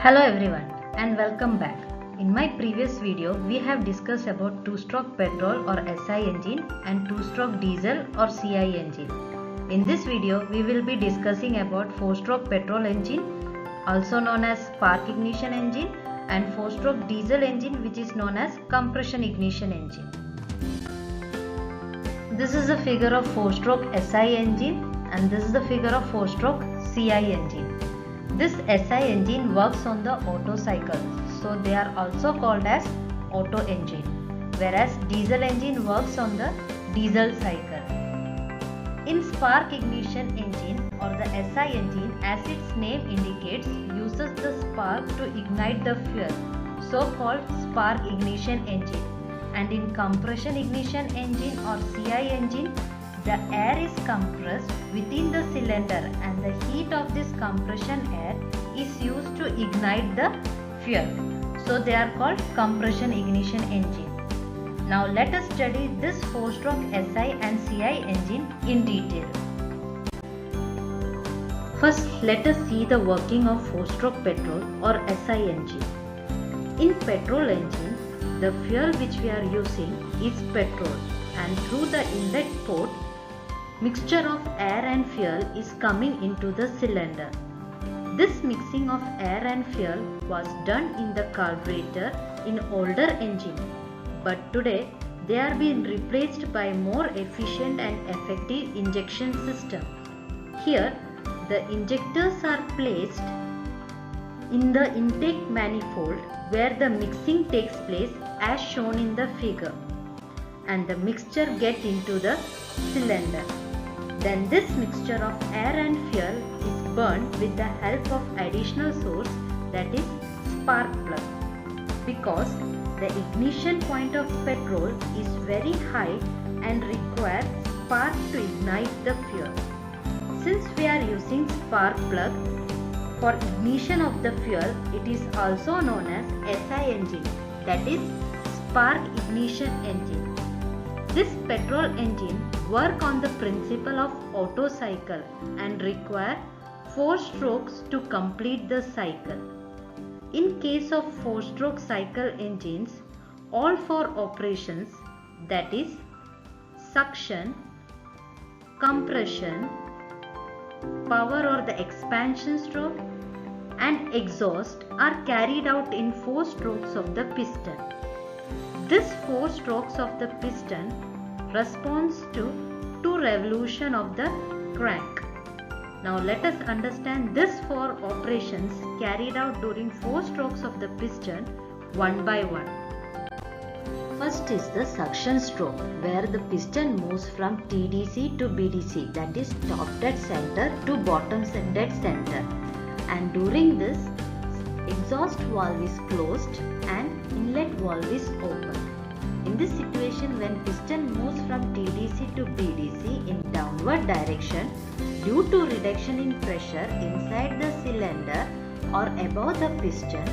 Hello everyone and welcome back. In my previous video we have discussed about two-stroke petrol or SI engine and two-stroke diesel or CI engine. In this video we will be discussing about four-stroke petrol engine also known as spark ignition engine and four-stroke diesel engine which is known as compression ignition engine. This is a figure of four-stroke SI engine and this is the figure of four-stroke CI engine. This SI engine works on the Otto cycle, so they are also called as Otto engine, whereas diesel engine works on the diesel cycle. In spark ignition engine or the SI engine, as its name indicates, uses the spark to ignite the fuel, so called spark ignition engine. And in compression ignition engine or CI engine, the air is compressed within the cylinder and the heat of this compression air is used to ignite the fuel. So they are called compression ignition engine. Now let us study this four-stroke SI and CI engine in detail. First let us see the working of four-stroke petrol or SI engine. In petrol engine, the fuel which we are using is petrol and through the inlet port, mixture of air and fuel is coming into the cylinder. This mixing of air and fuel was done in the carburetor in older engine, but today they are being replaced by more efficient and effective injection system. Here the injectors are placed in the intake manifold where the mixing takes place as shown in the figure, and the mixture get into the cylinder. Then this mixture of air and fuel is burned with the help of additional source, that is spark plug, because the ignition point of petrol is very high and requires spark to ignite the fuel. Since we are using spark plug for ignition of the fuel, it is also known as SI engine, that is spark ignition engine. This petrol engine work on the principle of Otto cycle and require 4 strokes to complete the cycle. In case of 4-stroke cycle engines, all 4 operations, that is suction, compression, power or the expansion stroke and exhaust are carried out in 4 strokes of the piston. This 4 strokes of the piston responds to 2 revolution of the crank. Now let us understand these 4 operations carried out during 4 strokes of the piston one by one. First is the suction stroke, where the piston moves from TDC to BDC, that is top dead center to bottom dead center, and during this exhaust valve is closed and inlet valve is open. In this situation, when piston moves from TDC to BDC in downward direction, due to reduction in pressure inside the cylinder or above the piston,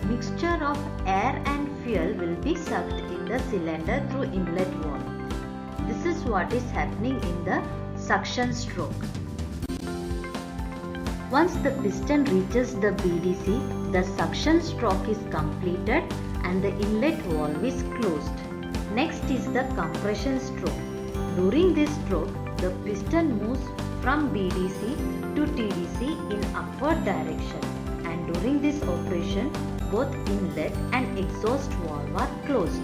mixture of air and fuel will be sucked in the cylinder through inlet valve. This is what is happening in the suction stroke. Once the piston reaches the BDC, the suction stroke is completed and the inlet valve is closed. Next is the compression stroke. During this stroke, the piston moves from BDC to TDC in upward direction, and during this operation, both inlet and exhaust valve are closed.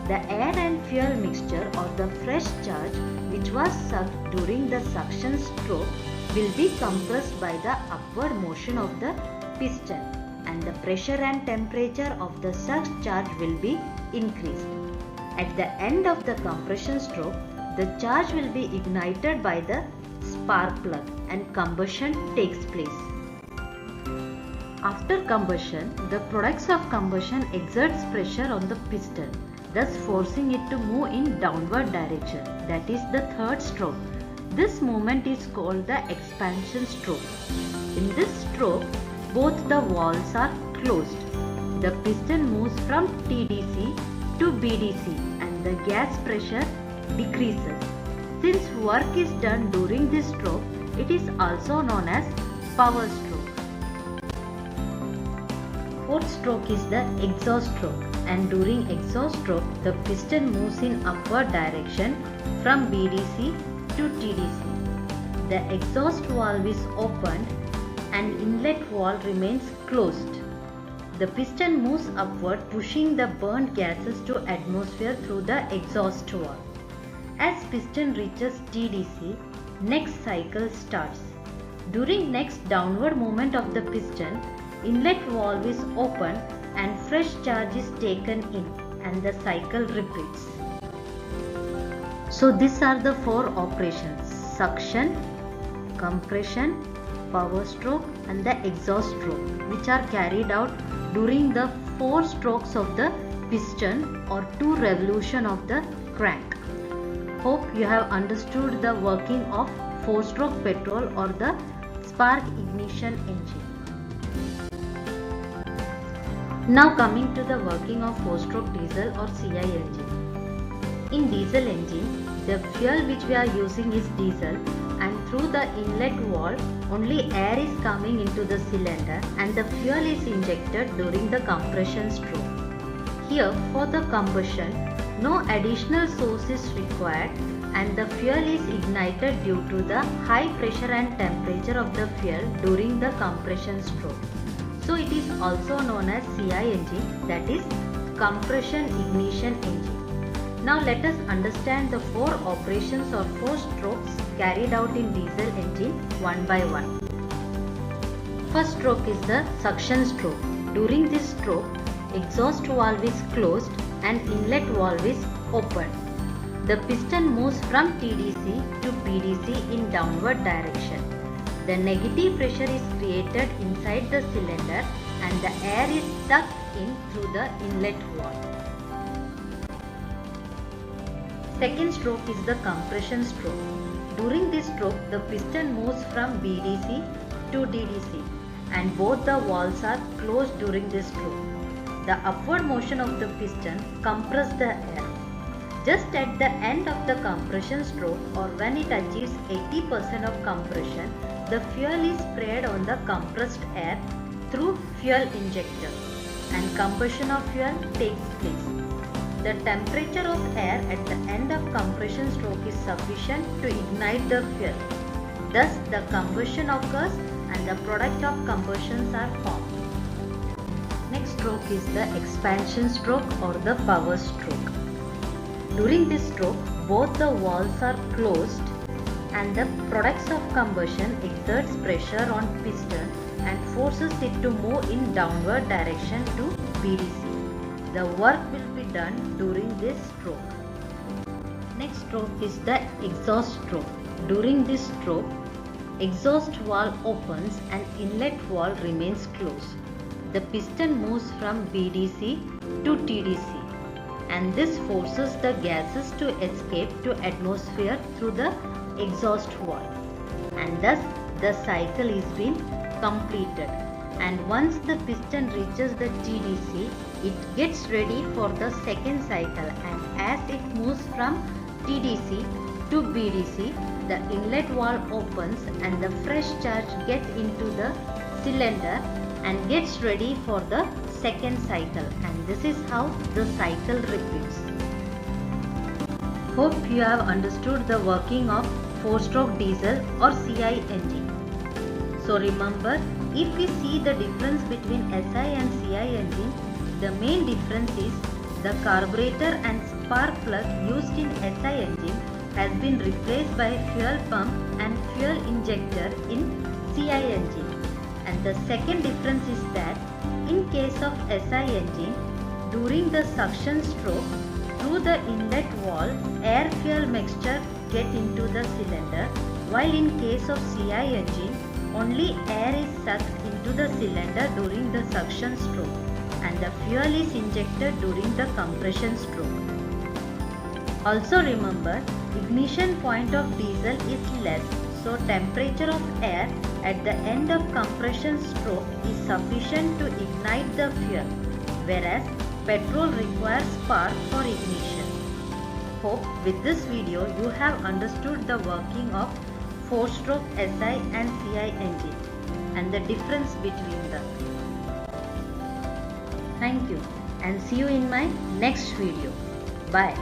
The air and fuel mixture or the fresh charge which was sucked during the suction stroke will be compressed by the upward motion of the piston, and the pressure and temperature of the sucked charge will be increased. At the end of the compression stroke, the charge will be ignited by the spark plug and combustion takes place. After combustion, the products of combustion exerts pressure on the piston, thus forcing it to move in downward direction, that is the third stroke. This movement is called the expansion stroke. In this stroke, both the valves are closed. The piston moves from TDC to BDC and the gas pressure decreases. Since work is done during this stroke, it is also known as power stroke. fourth stroke is the exhaust stroke, and during exhaust stroke the piston moves in upward direction from BDC to TDC. The exhaust valve is opened and inlet valve remains closed. The piston moves upward, pushing the burnt gases to atmosphere through the exhaust valve. As piston reaches TDC, next cycle starts. During next downward movement of the piston, inlet valve is opened and fresh charge is taken in, and the cycle repeats. So these are the four operations: suction, compression, power stroke and the exhaust stroke, which are carried out during the 4 strokes of the piston or 2 revolution of the crank. Hope you have understood the working of 4-stroke petrol or the spark ignition engine. Now coming to the working of 4-stroke diesel or CI engine. In diesel engine, the fuel which we are using is diesel, and through the inlet valve only air is coming into the cylinder and the fuel is injected during the compression stroke. Here for the combustion, no additional source is required and the fuel is ignited due to the high pressure and temperature of the fuel during the compression stroke. So it is also known as CI engine, that is compression ignition engine. Now let us understand the 4 operations or 4 strokes carried out in diesel engine one by one. First stroke is the suction stroke. During this stroke, exhaust valve is closed and inlet valve is open. The piston moves from TDC to BDC in downward direction. The negative pressure is created inside the cylinder and the air is sucked in through the inlet valve. Second stroke is the compression stroke. During this stroke, the piston moves from BDC to DDC and both the valves are closed during this stroke. The upward motion of the piston compresses the air. Just at the end of the compression stroke or when it achieves 80% of compression, the fuel is sprayed on the compressed air through fuel injector and combustion of fuel takes place. The temperature of air at the end of compression stroke is sufficient to ignite the fuel. Thus, the combustion occurs and the product of combustions are formed. Next stroke is the expansion stroke or the power stroke. During this stroke, both the valves are closed and the products of combustion exerts pressure on piston and forces it to move in downward direction to BDC. The work will be done during this stroke. Next stroke is the exhaust stroke. During this stroke, exhaust valve opens and inlet valve remains closed. The piston moves from BDC to TDC and this forces the gases to escape to atmosphere through the exhaust valve, and thus the cycle is being completed. And once the piston reaches the TDC, it gets ready for the second cycle, and as it moves from TDC to BDC, the inlet valve opens and the fresh charge gets into the cylinder and gets ready for the second cycle, and this is how the cycle repeats. Hope you have understood the working of 4-stroke diesel or CI engine. So remember, if we see the difference between SI and CI engine, the main difference is the carburetor and spark plug used in SI engine has been replaced by fuel pump and fuel injector in CI engine. And the second difference is that in case of SI engine, during the suction stroke, through the inlet valve, air fuel mixture get into the cylinder, while in case of CI engine, only air is sucked into the cylinder during the suction stroke and the fuel is injected during the compression stroke. Also remember, ignition point of diesel is less, so temperature of air at the end of compression stroke is sufficient to ignite the fuel, whereas petrol requires spark for ignition. Hope with this video you have understood the working of 4-stroke SI and CI engine and the difference between them. Thank you and see you in my next video. Bye.